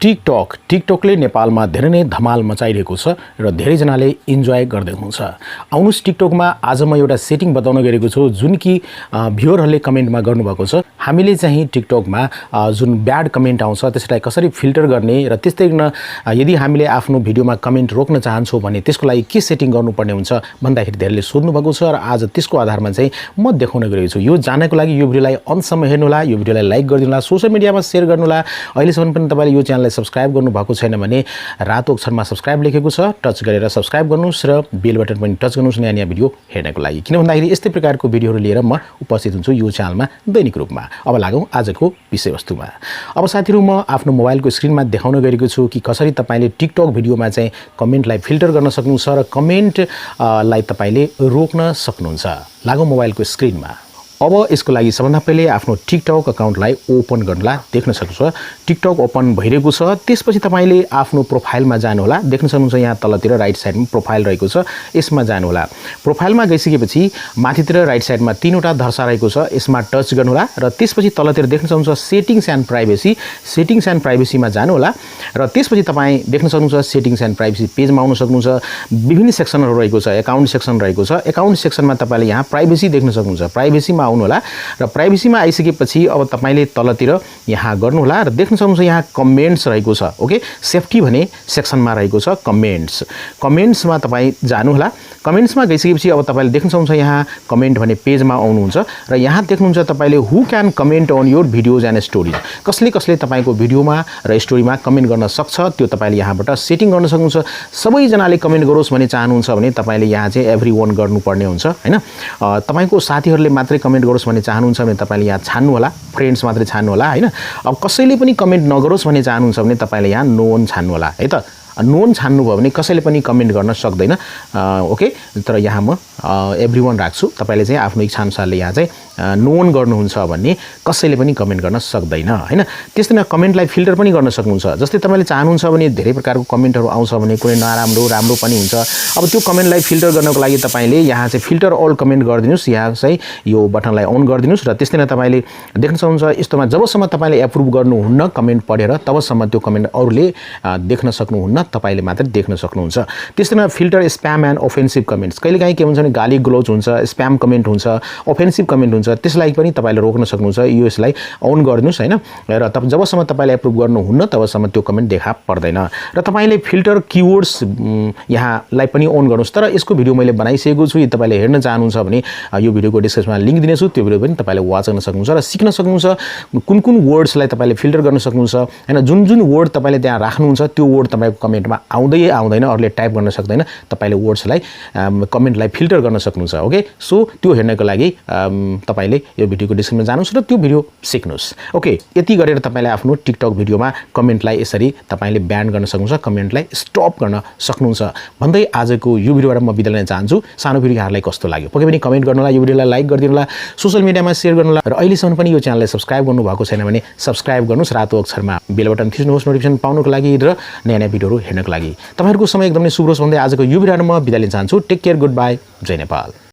टिकटकले नेपालमा धेरै नै धमाल मचाइरहेको छ र धेरैजनाले इन्जोय गर्दै हुनुहुन्छ। आउनुस् टिकटकमा आज म एउटा सेटिङ बताउन गएको छु जुन कि भ्युअरहरूले कमेन्टमा गर्नुभएको छ। हामीले चाहिँ टिकटकमा जुन ब्याड कमेन्ट आउँछ त्यसलाई कसरी फिल्टर गर्ने र त्यस्तै यदि हामीले आफ्नो भिडियोमा कमेन्ट रोक्न चाहन्छौँ भने त्यसको लागि के सेटिङ गर्नुपर्ने हुन्छ भन्दाखेरि धेरैले सोध्नु भएको छ र आज त्यसको आधारमा चाहिँ म देखाउन गएको छु। यो जान्नको लागि यो भिडियोलाई अन्तसम्म हेर्नुहोला, यो भिडियोलाई लाइक गरिदिनुहोला, सोशल मिडियामा सेयर गर्नुहोला। अहिलेसम्म पनि तपाईले यो च्यानललाई सब्स्क्राइब गर्नु भएको छैन भने रातो अक्षरमा सब्स्क्राइब लेखेको छ, टच गरेर सब्स्क्राइब गर्नुस् र बेल बटन पनि टच गर्नुस् नयाँ भिडियो हेर्नको लागि। किन भन्दाखेरि यस्तै प्रकारको भिडियोहरू लिएर म उपस्थित हुन्छु यो च्यानलमा दैनिक रूपमा। अब लागौँ आजको विषयवस्तुमा। अब साथीहरु, म आफ्नो मोबाइलको स्क्रिनमा देखाउन गएको छु कि कसरी तपाईले टिकटक भिडियोमा चाहिँ कमेन्टलाई फिल्टर गर्न सक्नुहुन्छ र कमेन्टलाई तपाईले रोक्न सक्नुहुन्छ। लागौँ मोबाइलको स्क्रिनमा। अब यसको लागि सबभन्दा पहिले आफ्नो टिकटक अकाउन्टलाई ओपन गर्नुला। देख्न सक्नुहुन्छ टिकटक ओपन भइरहेको छ। त्यसपछि तपाईले आफ्नो प्रोफाइलमा जानुहोला। देख्न सक्नुहुन्छ यहाँ तलतिर राइट साइडमा प्रोफाइल रहेको छ, यसमा जानुहोला। प्रोफाइलमा गइसकेपछि माथितिर राइट साइडमा तीनवटा धर्सा रहेको छ, यसमा टच गर्नुहोला र त्यसपछि तलतिर देख्न सक्नुहुन्छ सेटिङ्स एन्ड प्राइभेसीमा जानुहोला र त्यसपछि तपाई देख्न सक्नुहुन्छ सेटिङ्स एन्ड प्राइभेसी पेजमा आउन सक्नुहुन्छ। विभिन्न सेक्सनहरु रहेको छ, अकाउन्ट सेक्सन रहेको छ। अकाउन्ट सेक्सनमा तपाईले यहाँ प्राइभेसी देख्न सक्नुहुन्छ, प्राइभेसीमा आउनु होला र प्राइभेसीमा आइसकेपछि अब तपाईले तलतिर यहाँ गर्नु होला र देख्न सक्नुहुन्छ यहाँ कमेन्ट्स रहेको छ। ओके, सेफ्टी भने सेक्सनमा रहेको छ कमेन्ट्समा तपाई जानु होला। कमेन्ट्समा गइसकेपछि अब तपाईले देख्न सक्नुहुन्छ यहाँ कमेन्ट भने पेजमा आउनुहुन्छ र यहाँ देख्नुहुन्छ तपाईले who can comment on your videos and stories. कसले तपाईको भिडियोमा र स्टोरीमा कमेन्ट गर्न सक्छ त्यो तपाईले यहाँबाट सेटिङ गर्न सक्नुहुन्छ। सबैजनाले कमेन्ट गरोस् भन्ने चाहनुहुन्छ भने तपाईले यहाँ चाहिँ एभ्रीवन गर्नुपर्ने हुन्छ हैन। तपाईको साथीहरुले मात्रै कमेन्ट गरोस् भन्ने चाहनुहुन्छ भने तपाईले यहाँ छान्नु होला, फ्रेन्ड्स मात्रै छान्नु होला हैन। अब कसैले पनि कमेन्ट नगरोस् भन्ने चाहनुहुन्छ भने तपाईले यहाँ नो वन छान्नु होला है त। नोन छान्नु भयो भने कसैले पनि कमेन्ट गर्न सक्दैन। ओके, तर यहाँ म एभ्रीवन राख्छु। तपाईले चाहिँ आफ्नो इच्छा अनुसारले यहाँ चाहिँ नोन गर्नुहुन्छ भने कसैले पनि कमेन्ट गर्न सक्दैन हैन। त्यस्तै न कमेन्टलाई फिल्टर पनि गर्न सक्नुहुन्छ। जस्तै तपाईले चाहनुहुन्छ भने धेरै प्रकारको कमेन्टहरु आउँछ भने कुनै नराम्रो राम्रो पनि हुन्छ। अब त्यो कमेन्टलाई फिल्टर गर्नको लागि तपाईले यहाँ चाहिँ फिल्टर अल कमेन्ट गर्दिनुस्। यहाँ चाहिँ यो बटनलाई अन गर्दिनुस् र त्यस्तै न तपाईले देख्न सक्नुहुन्छ यस्तोमा जबसम्म तपाईले एप्रुभ गर्नुहुन्न कमेन्ट पढेर तबसम्म त्यो कमेन्ट अरूले देख्न सक्नुहुन्न, तपाईले मात्र देख्न सक्नुहुन्छ। त्यस्तै न filter spam and offensive comments. कहिलेकाहीँ के हुन्छ भने गाली गलौज हुन्छ, स्प्याम कमेन्ट हुन्छ, अफेन्सिभ कमेन्ट हुन्छ, त्यसलाई पनि तपाईले रोक्न सक्नुहुन्छ। यसलाई अन गर्नुस् हैन र जबसम्म तपाईले एप्रुभ गर्नुहुन्न तबसम्म त्यो कमेन्ट देखा पर्दैन। र तपाईले फिल्टर कीवर्ड्स यहाँलाई पनि अन गर्नुस्। तर यसको भिडियो मैले बनाइसकेको छु, तपाईले हेर्न चाहनुहुन्छ भने यो भिडियोको डिस्क्रिप्सनमा लिंक दिनेछु, त्यो भिडियो पनि तपाईले वाच गर्न सक्नुहुन्छ र सिक्न सक्नुहुन्छ कुन वर्ड्सलाई तपाईले फिल्टर गर्न सक्नुहुन्छ हैन। जुन वर्ड तपाईले त्यहाँ राख्नुहुन्छ त्यो वर्ड तपाईको कमेन्टमा आउँदैन, अरूले टाइप गर्न सक्दैन। तपाईले वर्ड्सलाई कमेन्टलाई फिल्टर गर्न सक्नुहुन्छ। ओके, सो त्यो हेर्नको लागि तपाईले यो भिडियोको डिस्क्रिप्सनमा जानुस् र त्यो भिडियो सिक्नुस्। ओके, यति गरेर तपाईले आफ्नो टिकटक भिडियोमा कमेन्टलाई यसरी तपाईले ब्यान गर्न सक्नुहुन्छ, कमेन्टलाई स्टप गर्न सक्नुहुन्छ भन्दै आजको यो भिडियोबाट म बिदा लिन चाहन्छु। सानो भिडियो यहाँलाई कस्तो लाग्यो पक्कै पनि कमेन्ट गर्नु होला, यो भिडियोलाई लाइक गरिदिनु होला, सोशल मिडियामा शेयर गर्नु होला र अहिलेसम्म पनि यो च्यानललाई सब्स्क्राइब गर्नु भएको छैन भने सब्स्क्राइब गर्नुस्, रातो अक्षरमा बेल बटन थिच्नुहोस् नोटिफिकेसन पाउनको लागि र नयाँ भिडियोहरू हेर्नको लागि। तपाईहरुको समय एकदमै शुभ होस् भन्दै आजको यो भिडियोमा म बिदा लिन चाहन्छु। Take care, good by, Jay Nepal.